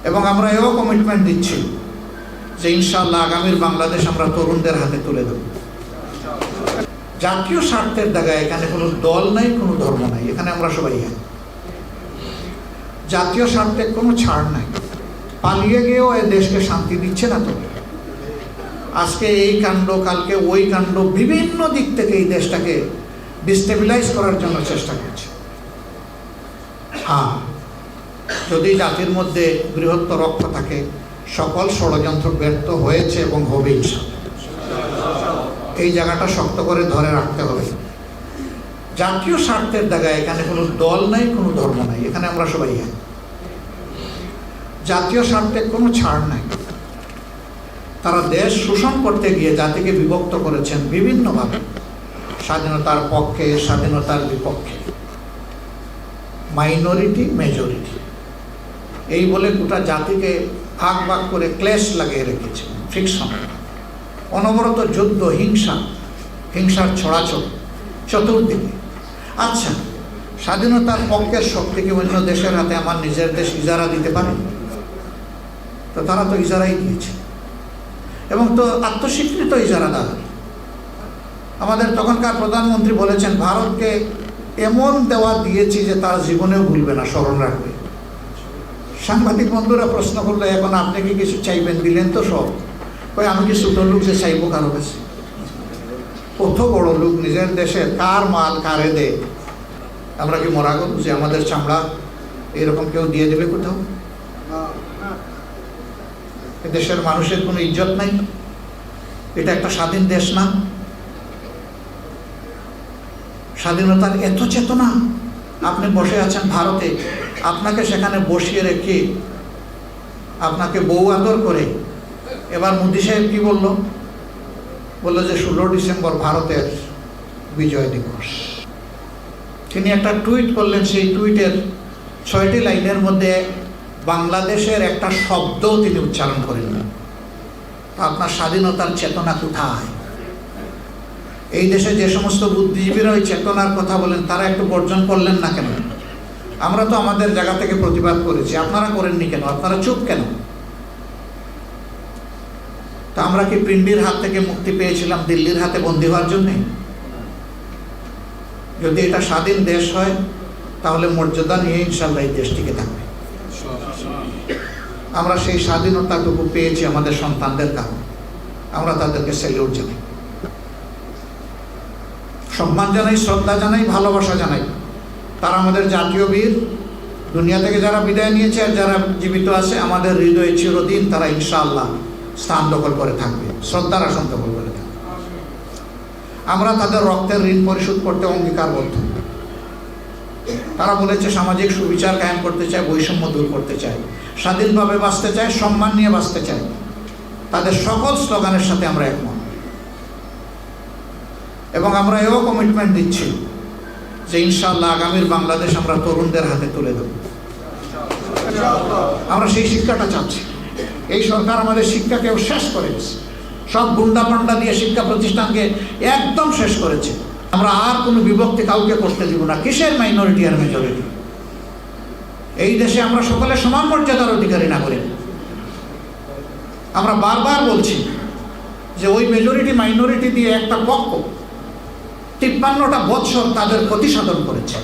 এবং আমরা এও কমিটমেন্ট দিচ্ছি যে ইনশাআল্লাহ আগামীর বাংলাদেশ আমরা তরুণদের হাতে তুলে দেব। জাতীয় স্বার্থের জায়গায় এখানে কোনো দল নাই, কোনো ধর্ম নাই, এখানে আমরা সবাই এক। জাতীয় স্বার্থের কোনো ছাড় নাই। পালিয়ে গিয়েও এই দেশকে শান্তি দিচ্ছে না তো। আজকে এই কাণ্ড, কালকে ওই কাণ্ড, বিভিন্ন দিক থেকে এই দেশটাকে ডিস্টেবিলাইজ করার জন্য চেষ্টা করছে। হ্যাঁ, যদি জাতির মধ্যে বৃহত্তর রক্ষ থাকে, সকল ষড়যন্ত্র ব্যর্থ হয়েছে এবং হবে ইনশাআল্লাহ। এই জায়গাটা শক্ত করে ধরে রাখতে হবে। জাতীয় স্বার্থের জায়গায় এখানে কোনো দল নাই, কোনো ধর্ম নাই, এখানে আমরা সবাই এক। জাতীয় স্বার্থের কোনো ছাড় নাই। তারা দেশ শোষণ করতে গিয়ে জাতিকে বিভক্ত করেছেন বিভিন্নভাবে, স্বাধীনতার পক্ষে, স্বাধীনতার বিপক্ষে, মাইনরিটি মেজরিটি এই বলে গোটা জাতিকে ভাগ ভাগ করে ক্লেশ লাগিয়ে রেখেছে, ফ্রিকশন, অনবরত যুদ্ধ, হিংসার ছড়াছড়ি চতুর্দিকে। আচ্ছা, স্বাধীনতার পক্ষের শক্তিকে অন্য দেশের হাতে আমার নিজের দেশ ইজারা দিতে পারে? তো তারা তো ইজারাই দিয়েছে, এবং তো আত্মস্বীকৃত ইজারা দেওয়া। আমাদের তখনকার প্রধানমন্ত্রী বলেছেন, ভারতকে এমন দেওয়া দিয়েছি যে তারা জীবনেও ভুলবে না, স্মরণ রাখবে। সাংবাদিক বন্ধুরা প্রশ্ন করলো, এখন আপনি কি কিছু চাইবেন? দিলেন তো সব। কই, আমি কি ছোট লোক যে চাইবো কারো কাছে? কত বড় লোক, নিজের দেশে কার মাল কারে দেয়? আমরা কি মরা গেল যে আমাদের চামড়া এরকম কেউ দিয়ে দেবে কোথাও? দেশের মানুষের কোনো ইজ্জত নাই? এটা একটা স্বাধীন দেশ না? স্বাধীনতার এত চেতনা। আপনি বসে আছেন ভারতে, আপনাকে সেখানে বসিয়ে রেখে আপনাকে বউ আদর করে। এবার মোদি সাহেব কি বলল? বললো যে 16 ডিসেম্বর ভারতের বিজয় দিবস। তিনি একটা টুইট করলেন, সেই টুইটের 6টি লাইনের মধ্যে বাংলাদেশের একটা শব্দও তিনি উচ্চারণ করেননি। আপনার স্বাধীনতার চেতনা কোথায়? এই দেশে যে সমস্ত বুদ্ধিজীবীরা ওই চেতনার কথা বলেন, তারা একটু বর্জন করলেন না কেন? আমরা তো আমাদের জায়গা থেকে প্রতিবাদ করেছি, আপনারা করেননি কেন? আপনারা চুপ কেন? তো আমরা কি পিন্ডির হাত থেকে মুক্তি পেয়েছিলাম দিল্লির হাতে বন্দী হওয়ার জন্যে? যদি এটা স্বাধীন দেশ হয়, তাহলে মর্যাদা নিয়ে ইনশাল্লাহ এই দেশ টিকে থাকবে। আমরা সেই স্বাধীনতাটুকু পেয়েছি আমাদের সন্তানদের কারণে। আমরা তাদেরকে স্যালিউট জানাই, সম্মান জানাই, শ্রদ্ধা জানাই, ভালোবাসা জানাই। তারা আমাদের জাতীয় বীর। দুনিয়া থেকে যারা বিদায় নিয়েছে আর যারা জীবিত আছে, আমাদের হৃদয়ে চিরদিন তারা ইনশাআল্লাহ স্থান দখল করে থাকবে, শ্রদ্ধার আসন দখল করে থাকবে। আমরা তাদের রক্তের ঋণ পরিশোধ করতে অঙ্গীকারবদ্ধ। তারা বলেছে সামাজিক সুবিচার কায়েম করতে চায়, বৈষম্য দূর করতে চায়, স্বাধীনভাবে বাঁচতে চায়, সম্মান নিয়ে বাঁচতে চায়। তাদের সকল স্লোগানের সাথে আমরা একমত, এবং আমরা এও কমিটমেন্ট দিচ্ছি যে ইনশাআল্লাহ আগামীর বাংলাদেশ আমরা তরুণদের হাতে তুলে দেব। আমরা সেই শিক্ষাটা চাচ্ছি। এই সরকার আমাদের শিক্ষাকেও শেষ করেছে, সব গুন্ডা পান্ডা দিয়ে শিক্ষা প্রতিষ্ঠানকে একদম শেষ করেছে। আমরা আর কোনো বিভক্তি কাউকে করতে দিব না। কিসের মাইনরিটি আর মেজরিটি? এই দেশে আমরা সকলে সমান মর্যাদার অধিকারী নাগরিক। আমরা বারবার বলছি যে ওই মেজরিটি মাইনরিটি দিয়ে একটা পক্ষ 53টা বৎসর তাদের ক্ষতি সাধন করেছে।